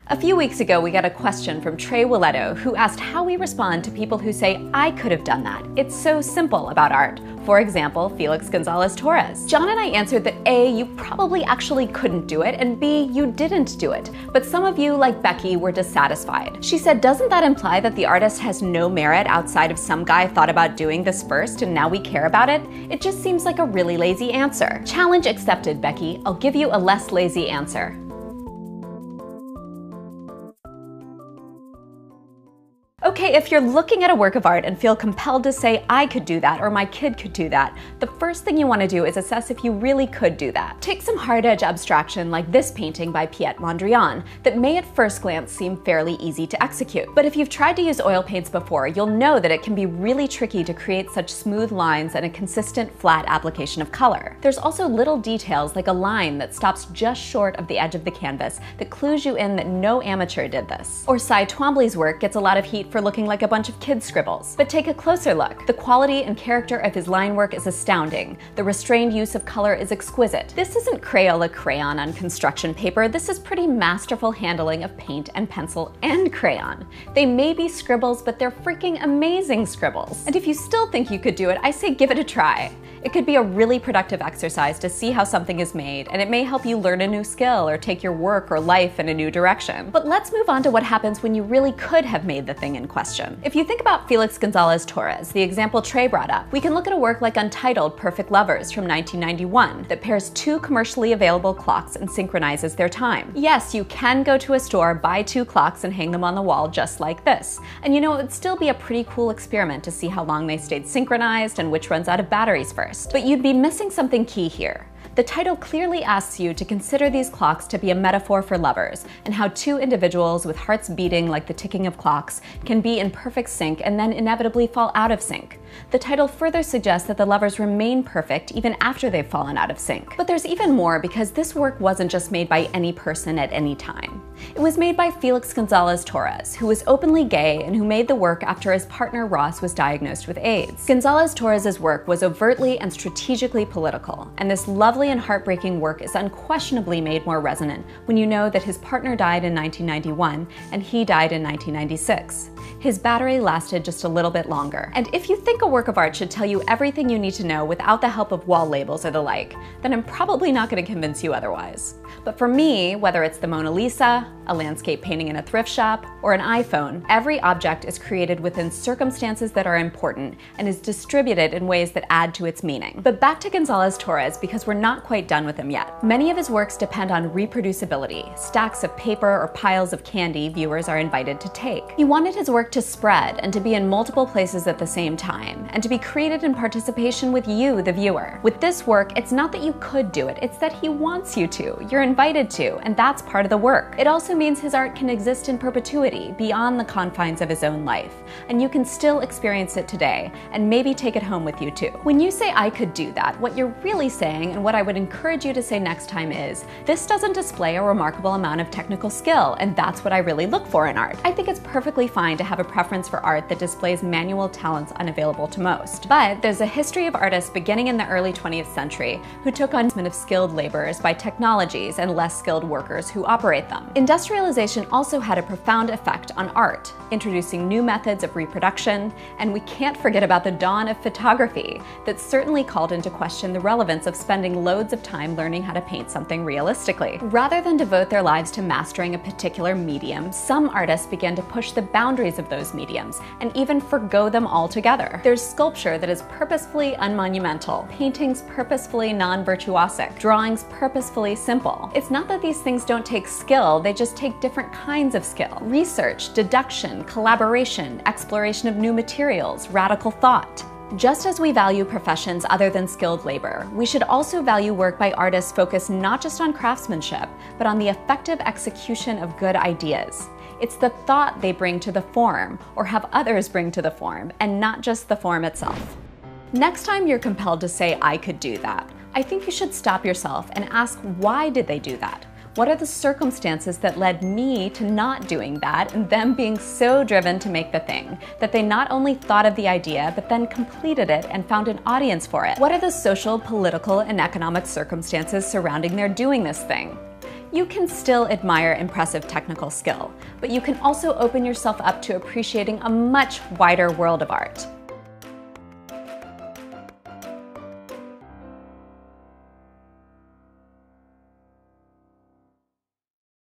A few weeks ago, we got a question from Trey Willetto, who asked how we respond to people who say, I could have done that. It's so simple about art. For example, Felix Gonzales Torres. John and I answered that A, you probably actually couldn't do it, and B, you didn't do it. But some of you, like Becky, were dissatisfied. She said, doesn't that imply that the artist has no merit outside of some guy thought about doing this first and now we care about it? It just seems like a really lazy answer. Challenge accepted, Becky. I'll give you a less lazy answer. Okay, if you're looking at a work of art and feel compelled to say, I could do that, or my kid could do that, the first thing you want to do is assess if you really could do that. Take some hard-edge abstraction like this painting by Piet Mondrian that may at first glance seem fairly easy to execute. But if you've tried to use oil paints before, you'll know that it can be really tricky to create such smooth lines and a consistent, flat application of color. There's also little details like a line that stops just short of the edge of the canvas that clues you in that no amateur did this. Or Cy Twombly's work gets a lot of heat for looking like a bunch of kids' scribbles. But take a closer look. The quality and character of his line work is astounding. The restrained use of color is exquisite. This isn't Crayola crayon on construction paper. This is pretty masterful handling of paint and pencil and crayon. They may be scribbles, but they're freaking amazing scribbles. And if you still think you could do it, I say give it a try. It could be a really productive exercise to see how something is made, and it may help you learn a new skill or take your work or life in a new direction. But let's move on to what happens when you really could have made the thing in question. If you think about Felix Gonzales Torres, the example Trey brought up, we can look at a work like Untitled Perfect Lovers from 1991 that pairs two commercially available clocks and synchronizes their time. Yes, you can go to a store, buy two clocks, and hang them on the wall just like this. And you know, it would still be a pretty cool experiment to see how long they stayed synchronized and which runs out of batteries first. But you'd be missing something key here. The title clearly asks you to consider these clocks to be a metaphor for lovers, and how two individuals with hearts beating like the ticking of clocks can be in perfect sync and then inevitably fall out of sync. The title further suggests that the lovers remain perfect even after they've fallen out of sync. But there's even more, because this work wasn't just made by any person at any time. It was made by Felix Gonzales Torres, who was openly gay and who made the work after his partner Ross was diagnosed with AIDS. Gonzales Torres' work was overtly and strategically political, and this lovely and heartbreaking work is unquestionably made more resonant when you know that his partner died in 1991 and he died in 1996. His battery lasted just a little bit longer. And if you think a work of art should tell you everything you need to know without the help of wall labels or the like, then I'm probably not going to convince you otherwise. But for me, whether it's the Mona Lisa, a landscape painting in a thrift shop, or an iPhone, every object is created within circumstances that are important and is distributed in ways that add to its meaning. But back to Gonzales Torres, because we're not quite done with him yet. Many of his works depend on reproducibility, stacks of paper or piles of candy viewers are invited to take. He wanted his work to spread and to be in multiple places at the same time, and to be created in participation with you, the viewer. With this work, it's not that you could do it, it's that he wants you to. You're invited to, and that's part of the work. It also means his art can exist in perpetuity, beyond the confines of his own life, and you can still experience it today, and maybe take it home with you too. When you say I could do that, what you're really saying, and what I would encourage you to say next time is, this doesn't display a remarkable amount of technical skill, and that's what I really look for in art. I think it's perfectly fine to have a preference for art that displays manual talents unavailable to most. But there's a history of artists beginning in the early 20th century who took on of skilled laborers by technologies and less skilled workers who operate them. Industrialization also had a profound effect on art, introducing new methods of reproduction, and we can't forget about the dawn of photography that certainly called into question the relevance of spending loads of time learning how to paint something realistically. Rather than devote their lives to mastering a particular medium, some artists began to push the boundaries of those mediums and even forgo them altogether. There's sculpture that is purposefully unmonumental, paintings purposefully non-virtuosic, drawings purposefully simple. It's not that these things don't take skill, they just take different kinds of skill. Research, deduction, collaboration, exploration of new materials, radical thought. Just as we value professions other than skilled labor, we should also value work by artists focused not just on craftsmanship, but on the effective execution of good ideas. It's the thought they bring to the form, or have others bring to the form, and not just the form itself. Next time you're compelled to say, I could do that, I think you should stop yourself and ask, why did they do that? What are the circumstances that led me to not doing that and them being so driven to make the thing that they not only thought of the idea, but then completed it and found an audience for it? What are the social, political, and economic circumstances surrounding their doing this thing? You can still admire impressive technical skill, but you can also open yourself up to appreciating a much wider world of art.